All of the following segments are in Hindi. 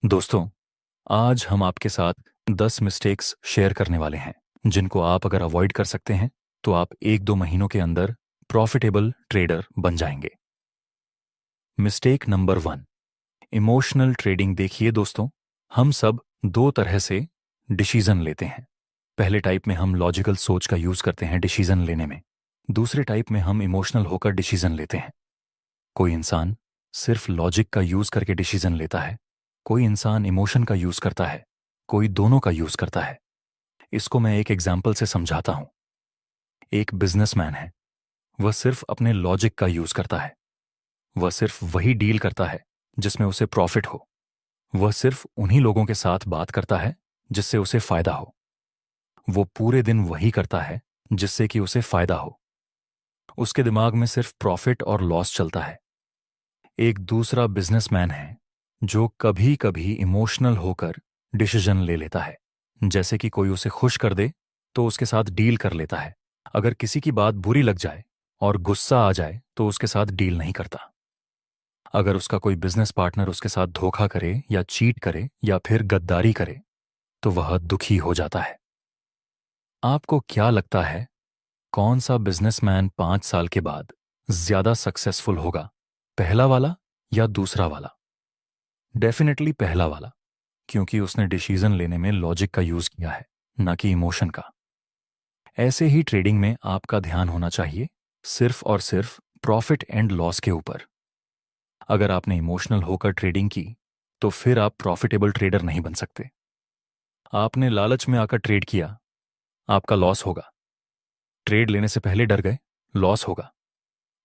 दोस्तों, आज हम आपके साथ 10 मिस्टेक्स शेयर करने वाले हैं जिनको आप अगर अवॉइड कर सकते हैं तो आप 1-2 महीनों के अंदर प्रॉफिटेबल ट्रेडर बन जाएंगे। Mistake number 1, emotional trading. देखिए दोस्तों, हम सब दो तरह से डिसीजन लेते हैं। पहले टाइप में हम लॉजिकल सोच का यूज करते हैं डिसीजन लेने में। दूसरे टाइप में हम इमोशनल होकर डिसीजन लेते हैं। कोई इंसान सिर्फ लॉजिक का यूज करके डिसीजन लेता है, कोई इंसान इमोशन का यूज करता है, कोई दोनों का यूज करता है। इसको मैं एक एग्जाम्पल से समझाता हूं। एक बिजनेसमैन है, वह सिर्फ अपने लॉजिक का यूज करता है। वह सिर्फ वही डील करता है जिसमें उसे प्रॉफिट हो। वह सिर्फ उन्हीं लोगों के साथ बात करता है जिससे उसे फायदा हो। वो पूरे दिन वही करता है जिससे कि उसे फायदा हो। उसके दिमाग में सिर्फ प्रॉफिट और लॉस चलता है। एक दूसरा बिजनेसमैन है जो कभी कभी इमोशनल होकर डिसीजन ले लेता है। जैसे कि कोई उसे खुश कर दे तो उसके साथ डील कर लेता है। अगर किसी की बात बुरी लग जाए और गुस्सा आ जाए तो उसके साथ डील नहीं करता। अगर उसका कोई बिजनेस पार्टनर उसके साथ धोखा करे या चीट करे या फिर गद्दारी करे तो वह दुखी हो जाता है। आपको क्या लगता है, कौन सा बिजनेसमैन 5 साल के बाद ज्यादा सक्सेसफुल होगा, पहला वाला या दूसरा वाला? डेफिनेटली पहला वाला, क्योंकि उसने डिसीजन लेने में लॉजिक का यूज किया है, ना कि इमोशन का। ऐसे ही ट्रेडिंग में आपका ध्यान होना चाहिए सिर्फ और सिर्फ प्रॉफिट एंड लॉस के ऊपर। अगर आपने इमोशनल होकर ट्रेडिंग की तो फिर आप प्रॉफिटेबल ट्रेडर नहीं बन सकते। आपने लालच में आकर ट्रेड किया, आपका लॉस होगा। ट्रेड लेने से पहले डर गए, लॉस होगा।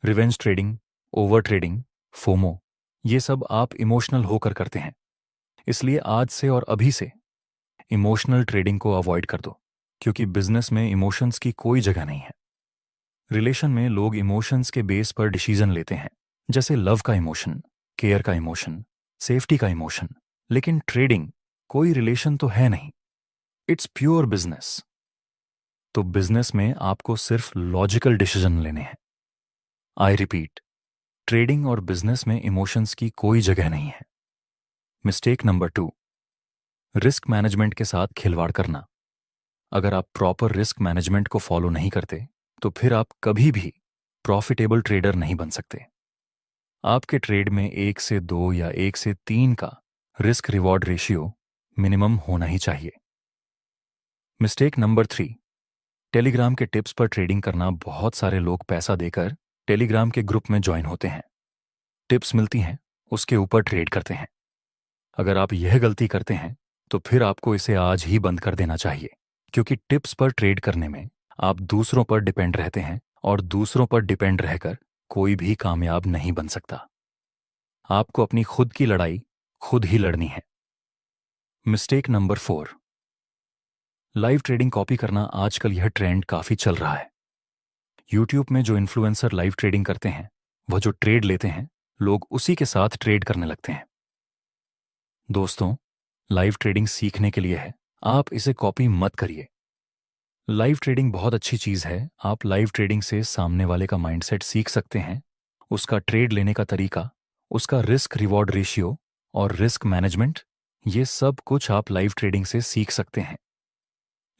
Revenge trading, over trading, FOMO, ये सब आप इमोशनल होकर करते हैं। इसलिए आज से और अभी से इमोशनल ट्रेडिंग को अवॉइड कर दो, क्योंकि बिजनेस में इमोशंस की कोई जगह नहीं है। रिलेशन में लोग इमोशंस के बेस पर डिसीजन लेते हैं, जैसे लव का इमोशन, केयर का इमोशन, सेफ्टी का इमोशन। लेकिन ट्रेडिंग कोई रिलेशन तो है नहीं, इट्स प्योर बिजनेस। तो बिजनेस में आपको सिर्फ लॉजिकल डिसीजन लेने हैं। आई रिपीट, ट्रेडिंग और बिजनेस में इमोशंस की कोई जगह नहीं है। मिस्टेक नंबर 2, रिस्क मैनेजमेंट के साथ खिलवाड़ करना। अगर आप प्रॉपर रिस्क मैनेजमेंट को फॉलो नहीं करते तो फिर आप कभी भी प्रॉफिटेबल ट्रेडर नहीं बन सकते। आपके ट्रेड में 1 से 2 या 1 से 3 का रिस्क रिवॉर्ड रेशियो मिनिमम होना ही चाहिए। मिस्टेक नंबर 3, टेलीग्राम के टिप्स पर ट्रेडिंग करना। बहुत सारे लोग पैसा देकर टेलीग्राम के ग्रुप में ज्वाइन होते हैं, टिप्स मिलती हैं, उसके ऊपर ट्रेड करते हैं। अगर आप यह गलती करते हैं तो फिर आपको इसे आज ही बंद कर देना चाहिए, क्योंकि टिप्स पर ट्रेड करने में आप दूसरों पर डिपेंड रहते हैं और दूसरों पर डिपेंड रहकर कोई भी कामयाब नहीं बन सकता। आपको अपनी खुद की लड़ाई खुद ही लड़नी है। Mistake number 4, live trading copy करना। आजकल यह ट्रेंड काफी चल रहा है। यूट्यूब में जो इन्फ्लुएंसर लाइव ट्रेडिंग करते हैं, वह जो ट्रेड लेते हैं, लोग उसी के साथ ट्रेड करने लगते हैं। दोस्तों, लाइव ट्रेडिंग सीखने के लिए है, आप इसे कॉपी मत करिए। लाइव ट्रेडिंग बहुत अच्छी चीज है। आप लाइव ट्रेडिंग से सामने वाले का माइंडसेट सीख सकते हैं, उसका ट्रेड लेने का तरीका, उसका रिस्क रिवॉर्ड रेशियो और रिस्क मैनेजमेंट, ये सब कुछ आप लाइव ट्रेडिंग से सीख सकते हैं।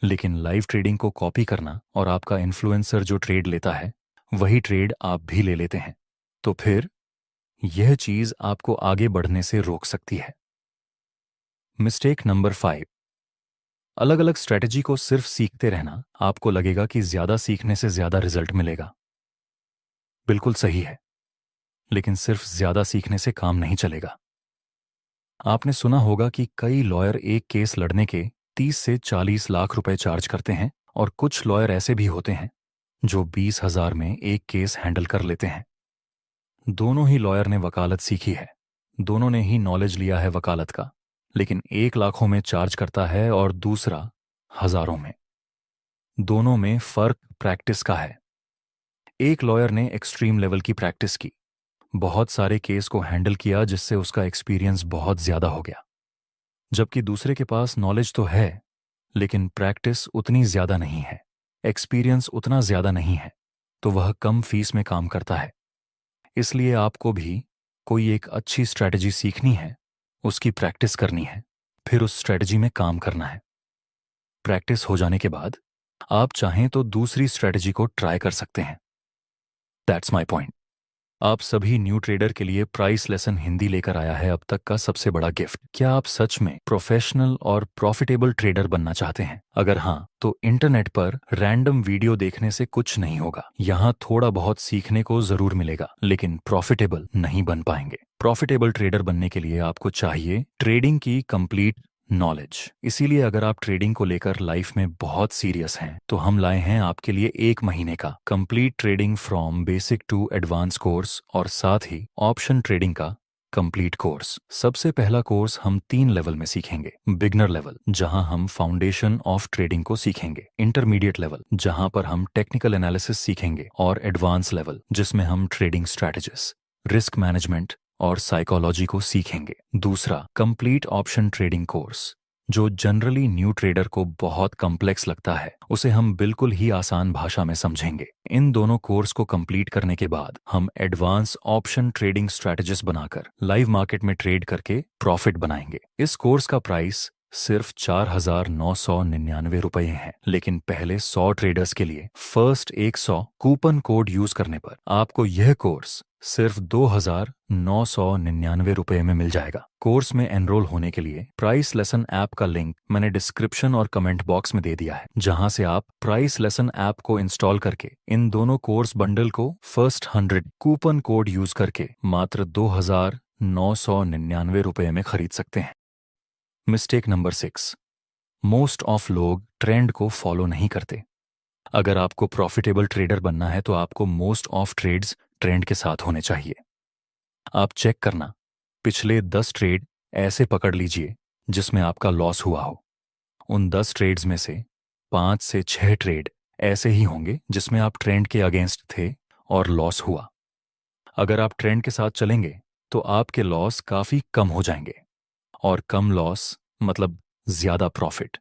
लेकिन लाइव ट्रेडिंग को कॉपी करना और आपका इन्फ्लुएंसर जो ट्रेड लेता है वही ट्रेड आप भी ले लेते हैं, तो फिर यह चीज आपको आगे बढ़ने से रोक सकती है। मिस्टेक नंबर 5, अलग अलग स्ट्रेटजी को सिर्फ सीखते रहना। आपको लगेगा कि ज्यादा सीखने से ज्यादा रिजल्ट मिलेगा। बिल्कुल सही है, लेकिन सिर्फ ज्यादा सीखने से काम नहीं चलेगा। आपने सुना होगा कि कई लॉयर एक केस लड़ने के 30 से 40 लाख रुपए चार्ज करते हैं, और कुछ लॉयर ऐसे भी होते हैं जो 20,000 में एक केस हैंडल कर लेते हैं। दोनों ही लॉयर ने वकालत सीखी है, दोनों ने ही नॉलेज लिया है वकालत का, लेकिन एक लाखों में चार्ज करता है और दूसरा हजारों में। दोनों में फर्क प्रैक्टिस का है। एक लॉयर ने एक्सट्रीम लेवल की प्रैक्टिस की, बहुत सारे केस को हैंडल किया जिससे उसका एक्सपीरियंस बहुत ज्यादा हो गया, जबकि दूसरे के पास नॉलेज तो है लेकिन प्रैक्टिस उतनी ज्यादा नहीं है, एक्सपीरियंस उतना ज्यादा नहीं है, तो वह कम फीस में काम करता है। इसलिए आपको भी कोई एक अच्छी स्ट्रैटेजी सीखनी है उसकी प्रैक्टिस करनी है, फिर उस स्ट्रेटजी में काम करना है। प्रैक्टिस हो जाने के बाद आप चाहें तो दूसरी स्ट्रेटजी को ट्राई कर सकते हैं। That's my point. आप सभी न्यू ट्रेडर के लिए प्राइस लेसन हिंदी लेकर आया है अब तक का सबसे बड़ा गिफ्ट। क्या आप सच में प्रोफेशनल और प्रॉफिटेबल ट्रेडर बनना चाहते हैं? अगर हाँ, तो इंटरनेट पर रैंडम वीडियो देखने से कुछ नहीं होगा। यहाँ थोड़ा बहुत सीखने को जरूर मिलेगा, लेकिन प्रॉफिटेबल नहीं बन पाएंगे। प्रॉफिटेबल ट्रेडर बनने के लिए आपको चाहिए ट्रेडिंग की कंप्लीट नॉलेज। इसीलिए अगर आप ट्रेडिंग को लेकर लाइफ में बहुत सीरियस हैं, तो हम लाए हैं आपके लिए 1 महीने का complete trading from basic to advance course और साथ ही ऑप्शन ट्रेडिंग का कंप्लीट कोर्स। सबसे पहला कोर्स हम 3 लेवल में सीखेंगे। बिगनर लेवल, जहां हम फाउंडेशन ऑफ ट्रेडिंग को सीखेंगे। इंटरमीडिएट लेवल, जहां पर हम टेक्निकल एनालिसिस सीखेंगे। और एडवांस लेवल, जिसमें हम ट्रेडिंग स्ट्रैटेजीज, रिस्क मैनेजमेंट और साइकोलॉजी को सीखेंगे। दूसरा, कंप्लीट ऑप्शन ट्रेडिंग कोर्स, जो जनरली न्यू ट्रेडर को बहुत कॉम्प्लेक्स लगता है, उसे हम बिल्कुल ही आसान भाषा में समझेंगे। इन दोनों कोर्स को कंप्लीट करने के बाद हम एडवांस ऑप्शन ट्रेडिंग स्ट्रैटेजिस्ट बनाकर लाइव मार्केट में ट्रेड करके प्रॉफिट बनाएंगे। इस कोर्स का प्राइस सिर्फ 4,999 रुपए है, लेकिन पहले 100 ट्रेडर्स के लिए फर्स्ट 100 कूपन कोड यूज करने पर आपको यह कोर्स सिर्फ 2,999 रुपए में मिल जाएगा। कोर्स में एनरोल होने के लिए प्राइस लेसन ऐप का लिंक मैंने डिस्क्रिप्शन और कमेंट बॉक्स में दे दिया है, जहां से आप प्राइस लेसन ऐप को इंस्टॉल करके इन दोनों कोर्स बंडल को फर्स्ट 100 कूपन कोड यूज करके मात्र 2,999 रुपए में खरीद सकते हैं। मिस्टेक नंबर 6, मोस्ट ऑफ लोग ट्रेंड को फॉलो नहीं करते। अगर आपको प्रॉफिटेबल ट्रेडर बनना है तो आपको मोस्ट ऑफ ट्रेड्स ट्रेंड के साथ होने चाहिए। आप चेक करना, पिछले 10 ट्रेड ऐसे पकड़ लीजिए जिसमें आपका लॉस हुआ हो। उन 10 ट्रेड्स में से 5 से 6 ट्रेड ऐसे ही होंगे जिसमें आप ट्रेंड के अगेंस्ट थे और लॉस हुआ। अगर आप ट्रेंड के साथ चलेंगे तो आपके लॉस काफी कम हो जाएंगे, और कम लॉस मतलब ज्यादा प्रॉफिट।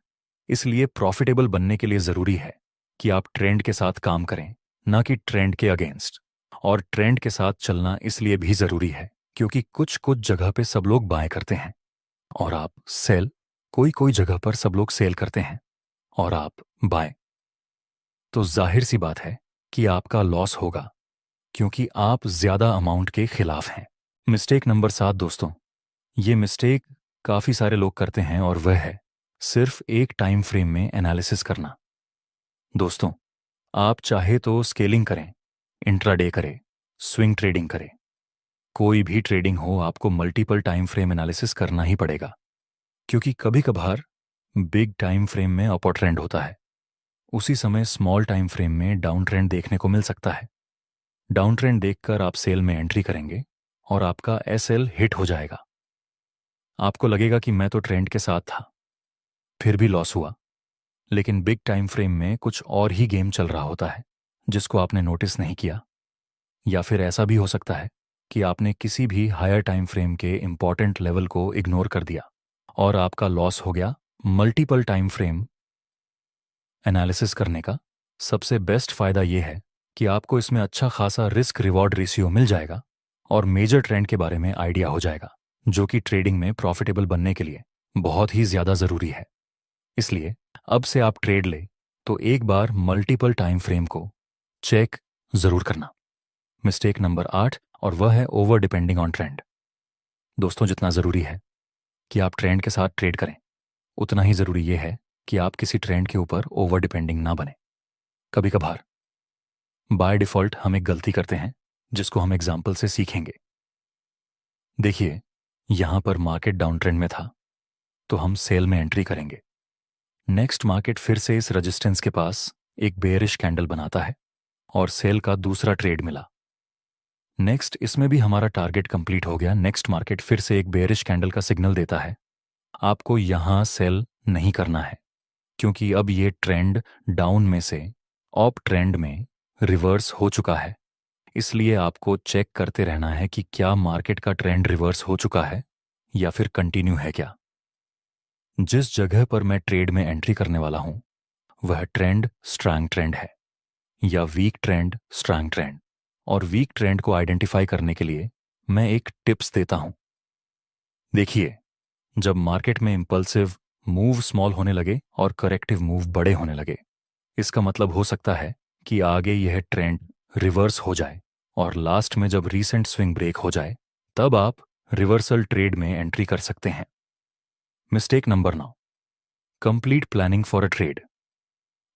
इसलिए प्रॉफिटेबल बनने के लिए जरूरी है कि आप ट्रेंड के साथ काम करें, ना कि ट्रेंड के अगेंस्ट। और ट्रेंड के साथ चलना इसलिए भी जरूरी है क्योंकि कुछ कुछ जगह पे सब लोग बाय करते हैं और आप सेल, कोई कोई जगह पर सब लोग सेल करते हैं और आप बाय। तो जाहिर सी बात है कि आपका लॉस होगा क्योंकि आप ज्यादा अमाउंट के खिलाफ हैं। मिस्टेक नंबर 7 दोस्तों, ये मिस्टेक काफी सारे लोग करते हैं और वह है सिर्फ एक टाइम फ्रेम में एनालिसिस करना। दोस्तों, आप चाहे तो स्केलिंग करें, इंट्राडे करें, स्विंग ट्रेडिंग करें, कोई भी ट्रेडिंग हो, आपको मल्टीपल टाइम फ्रेम एनालिसिस करना ही पड़ेगा, क्योंकि कभी कभार बिग टाइम फ्रेम में अपर ट्रेंड होता है, उसी समय स्मॉल टाइम फ्रेम में डाउन ट्रेंड देखने को मिल सकता है। डाउन ट्रेंड देखकर आप सेल में एंट्री करेंगे और आपका एसएल हिट हो जाएगा। आपको लगेगा कि मैं तो ट्रेंड के साथ था, फिर भी लॉस हुआ। लेकिन बिग टाइम फ्रेम में कुछ और ही गेम चल रहा होता है जिसको आपने नोटिस नहीं किया। या फिर ऐसा भी हो सकता है कि आपने किसी भी हायर टाइम फ्रेम के इंपॉर्टेंट लेवल को इग्नोर कर दिया और आपका लॉस हो गया। मल्टीपल टाइम फ्रेम एनालिसिस करने का सबसे बेस्ट फायदा यह है कि आपको इसमें अच्छा खासा रिस्क रिवॉर्ड रेशियो मिल जाएगा और मेजर ट्रेंड के बारे में आइडिया हो जाएगा, जो कि ट्रेडिंग में प्रॉफिटेबल बनने के लिए बहुत ही ज्यादा जरूरी है। इसलिए अब से आप ट्रेड ले तो एक बार मल्टीपल टाइम फ्रेम को चेक जरूर करना। मिस्टेक नंबर 8, और वह है ओवर डिपेंडिंग ऑन ट्रेंड। दोस्तों, जितना जरूरी है कि आप ट्रेंड के साथ ट्रेड करें, उतना ही जरूरी यह है कि आप किसी ट्रेंड के ऊपर ओवर डिपेंडिंग ना बने। कभी कभार बाय डिफॉल्ट हम एक गलती करते हैं जिसको हम एग्जाम्पल से सीखेंगे। देखिए, यहां पर मार्केट डाउन ट्रेंड में था तो हम सेल में एंट्री करेंगे। नेक्स्ट मार्केट फिर से इस रेजिस्टेंस के पास एक बेयरिश कैंडल बनाता है और सेल का दूसरा ट्रेड मिला। नेक्स्ट इसमें भी हमारा टारगेट कंप्लीट हो गया। नेक्स्ट मार्केट फिर से एक बेयरिश कैंडल का सिग्नल देता है। आपको यहां सेल नहीं करना है क्योंकि अब ये ट्रेंड डाउन में से अप ट्रेंड में रिवर्स हो चुका है। इसलिए आपको चेक करते रहना है कि क्या मार्केट का ट्रेंड रिवर्स हो चुका है या फिर कंटिन्यू है क्या। जिस जगह पर मैं ट्रेड में एंट्री करने वाला हूं वह ट्रेंड स्ट्रांग ट्रेंड है या वीक ट्रेंड स्ट्रांग ट्रेंड। और वीक ट्रेंड को आइडेंटिफाई करने के लिए मैं एक टिप्स देता हूं। देखिए, जब मार्केट में इम्पल्सिव मूव स्मॉल होने लगे और करेक्टिव मूव बड़े होने लगे। इसका मतलब हो सकता है कि आगे यह ट्रेंड रिवर्स हो जाए और लास्ट में जब रीसेंट स्विंग ब्रेक हो जाए तब आप रिवर्सल ट्रेड में एंट्री कर सकते हैं। Mistake number 9, complete planning for a trade.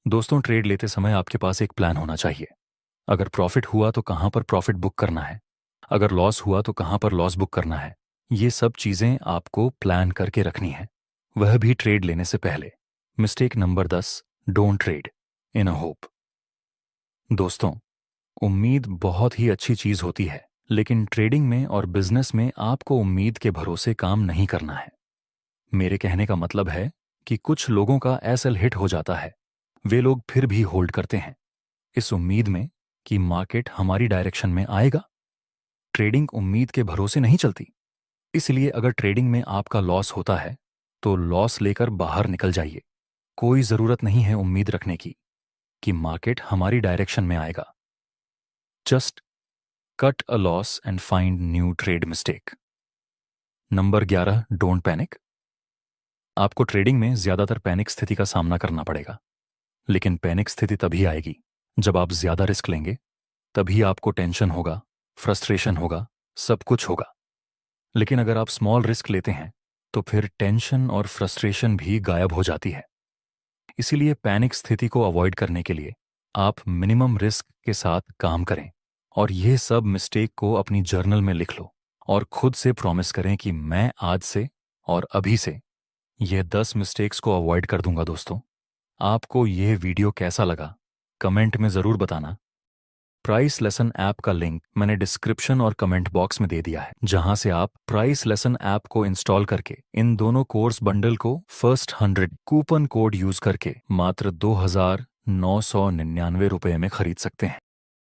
दोस्तों, ट्रेड लेते समय आपके पास एक प्लान होना चाहिए। अगर प्रॉफिट हुआ तो कहां पर प्रॉफिट बुक करना है, अगर लॉस हुआ तो कहां पर लॉस बुक करना है। ये सब चीजें आपको प्लान करके रखनी है, वह भी ट्रेड लेने से पहले। Mistake number 10, don't trade in a hope. दोस्तों, उम्मीद बहुत ही अच्छी चीज होती है, लेकिन ट्रेडिंग में और बिजनेस में आपको उम्मीद के भरोसे काम नहीं करना है। मेरे कहने का मतलब है कि कुछ लोगों का एसएल हिट हो जाता है, वे लोग फिर भी होल्ड करते हैं इस उम्मीद में कि मार्केट हमारी डायरेक्शन में आएगा। ट्रेडिंग उम्मीद के भरोसे नहीं चलती, इसलिए अगर ट्रेडिंग में आपका लॉस होता है तो लॉस लेकर बाहर निकल जाइए। कोई जरूरत नहीं है उम्मीद रखने की कि मार्केट हमारी डायरेक्शन में आएगा। Just cut a loss and find new trade mistake. Number 11, don't panic. आपको ट्रेडिंग में ज्यादातर पैनिक स्थिति का सामना करना पड़ेगा, लेकिन पैनिक स्थिति तभी आएगी जब आप ज्यादा रिस्क लेंगे। तभी आपको टेंशन होगा, फ्रस्ट्रेशन होगा, सब कुछ होगा। लेकिन अगर आप स्मॉल रिस्क लेते हैं तो फिर टेंशन और फ्रस्ट्रेशन भी गायब हो जाती है। इसीलिए पैनिक स्थिति को अवॉइड करने के लिए आप मिनिमम रिस्क के साथ काम करें और यह सब मिस्टेक को अपनी जर्नल में लिख लो और खुद से प्रॉमिस करें कि मैं आज से और अभी से यह 10 मिस्टेक्स को अवॉइड कर दूंगा। दोस्तों, आपको यह वीडियो कैसा लगा कमेंट में ज़रूर बताना। प्राइस लेसन ऐप का लिंक मैंने डिस्क्रिप्शन और कमेंट बॉक्स में दे दिया है, जहां से आप प्राइस लेसन ऐप को इंस्टॉल करके इन दोनों कोर्स बंडल को फर्स्ट 100 कूपन कोड यूज करके मात्र 2,999 रुपये में खरीद सकते हैं।